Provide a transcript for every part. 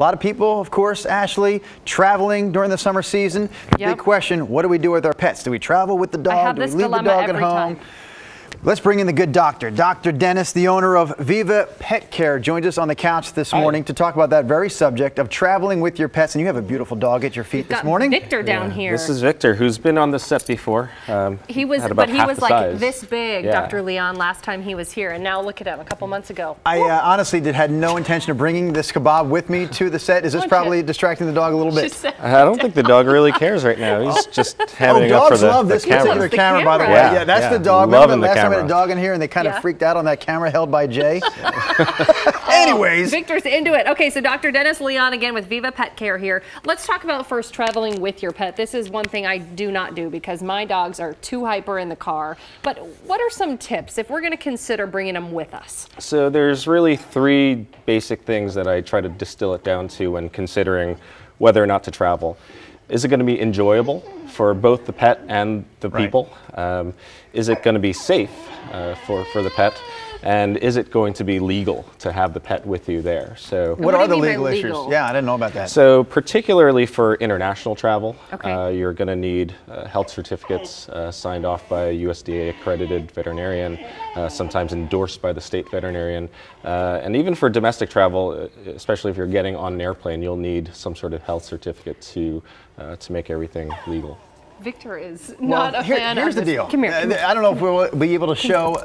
A lot of people, of course, Ashley, traveling during the summer season. Yep. Big question, what do we do with our pets? Do we travel with the dog? I have do we this leave the dilemma dog at every home? time. Let's bring in the good doctor. Dr. Dennis, the owner of Viva Pet Care, joins us on the couch this morning to talk about that very subject of traveling with your pets. And you have a beautiful dog at your feet this morning. Victor down here. This is Victor, who's been on the set before. He was, but he was like size. this big, Yeah. Dr. Leon, last time he was here, and now look at him, a couple months ago. I honestly had no intention of bringing this kebab with me to the set. Is this probably distracting the dog a little bit? I don't think the dog really cares right now. He's just having it up for dogs love this camera. particular camera, by the way. Yeah, Yeah, that's yeah. the dog. Loving Remember the last time I had camera. a dog in here and they kind of Yeah. freaked out on that camera held by Jay? Anyways. Victor's into it. Okay, so Dr. Dennis Leon again with Viva Pet Care here. Let's talk about first traveling with your pet. This is one thing I do not do because my dogs are too hyper in the car. But what are some tips if we're going to consider bringing them with us? So there's really three basic things that I try to distill it down to when considering whether or not to travel. Is it going to be enjoyable for both the pet and the people? Is it going to be safe for the pet? And is it going to be legal to have the pet with you there? So What are the do you mean legal by issues? legal? Yeah, I didn't know about that. So particularly for international travel, Okay. you're going to need health certificates signed off by a USDA accredited veterinarian, sometimes endorsed by the state veterinarian. And even for domestic travel, especially if you're getting on an airplane, you'll need some sort of health certificate to make everything legal. Victor is not a fan here's of the this. deal. Come here. I don't know if we'll be able to show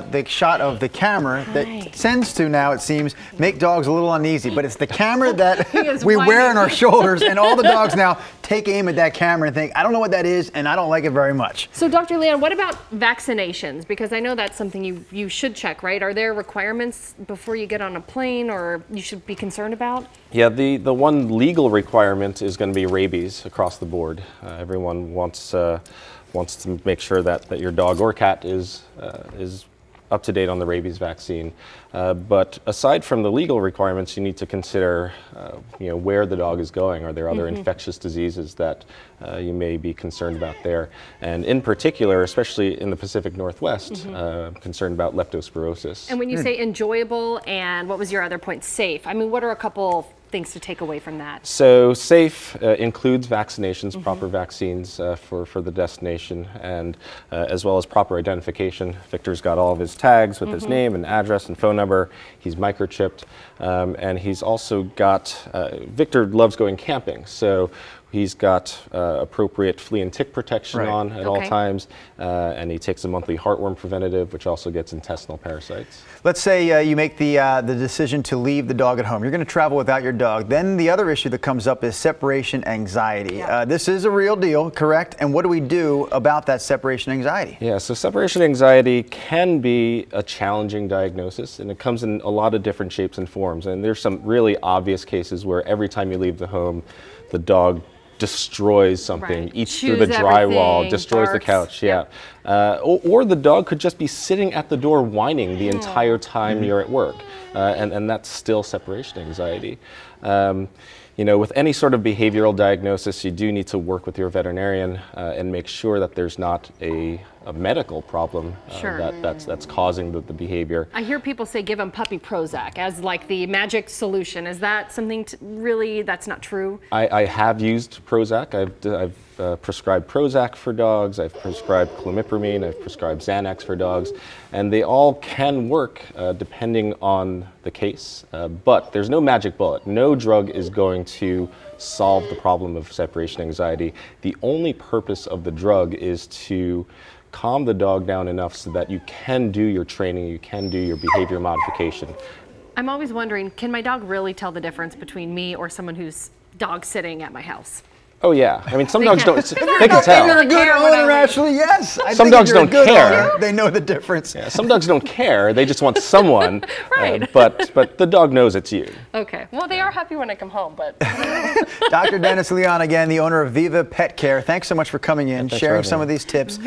the shot of the camera that tends to now, it seems, make dogs a little uneasy. But it's the camera that is we wear on whining. our shoulders, and all the dogs now take aim at that camera and think, I don't know what that is, and I don't like it very much. So Dr. Leon, what about vaccinations? Because I know that's something you should check, right? Are there requirements before you get on a plane or you should be concerned about? Yeah, the one legal requirement is going to be rabies across the board. Everyone wants to make sure that your dog or cat is up to date on the rabies vaccine. But aside from the legal requirements, you need to consider where the dog is going. Are there other infectious diseases that you may be concerned about there? And in particular, especially in the Pacific Northwest, concerned about leptospirosis. And when you say enjoyable and what was your other point, safe, I mean, what are a couple things to take away from that? So safe includes vaccinations, proper vaccines for the destination, and as well as proper identification. Victor's got all of his tags with his name and address and phone number. He's microchipped, and he's also got, Victor loves going camping, so he's got appropriate flea and tick protection on at all times, and he takes a monthly heartworm preventative, which also gets intestinal parasites. Let's say you make the decision to leave the dog at home. You're going to travel without your dog. Then the other issue that comes up is separation anxiety. This is a real deal, correct? And what do we do about that separation anxiety? Yeah, so separation anxiety can be a challenging diagnosis, and it comes in a lot of different shapes and forms. And there's some really obvious cases where every time you leave the home, the dog destroys something, eats through the drywall, destroys the couch, or the dog could just be sitting at the door whining the entire time you're at work, and that's still separation anxiety. With any sort of behavioral diagnosis, you do need to work with your veterinarian and make sure that there's not a medical problem that's causing the behavior. I hear people say give them puppy Prozac as like the magic solution. Is that something really that's not true? I have used Prozac. I've prescribed Prozac for dogs. I've prescribed clomipramine. I've prescribed Xanax for dogs, and they all can work depending on the case. But there's no magic bullet. No drug is going to solve the problem of separation anxiety. The only purpose of the drug is to calm the dog down enough so that you can do your training, you can do your behavior modification. I'm always wondering, can my dog really tell the difference between me or someone who's dog sitting at my house? Oh yeah, I mean some dogs don't. They can If tell. you're a good owner, Ashley, yes. I Some think if dogs you're a don't good care. owner, they know the difference. Yeah, some dogs don't care. They just want someone. Right. But the dog knows it's you. Okay. Well, they are happy when I come home, but. Dr. Dennis Leon, again, the owner of Viva Pet Care. Thanks so much for coming in, Thanks for sharing having some me. of these tips.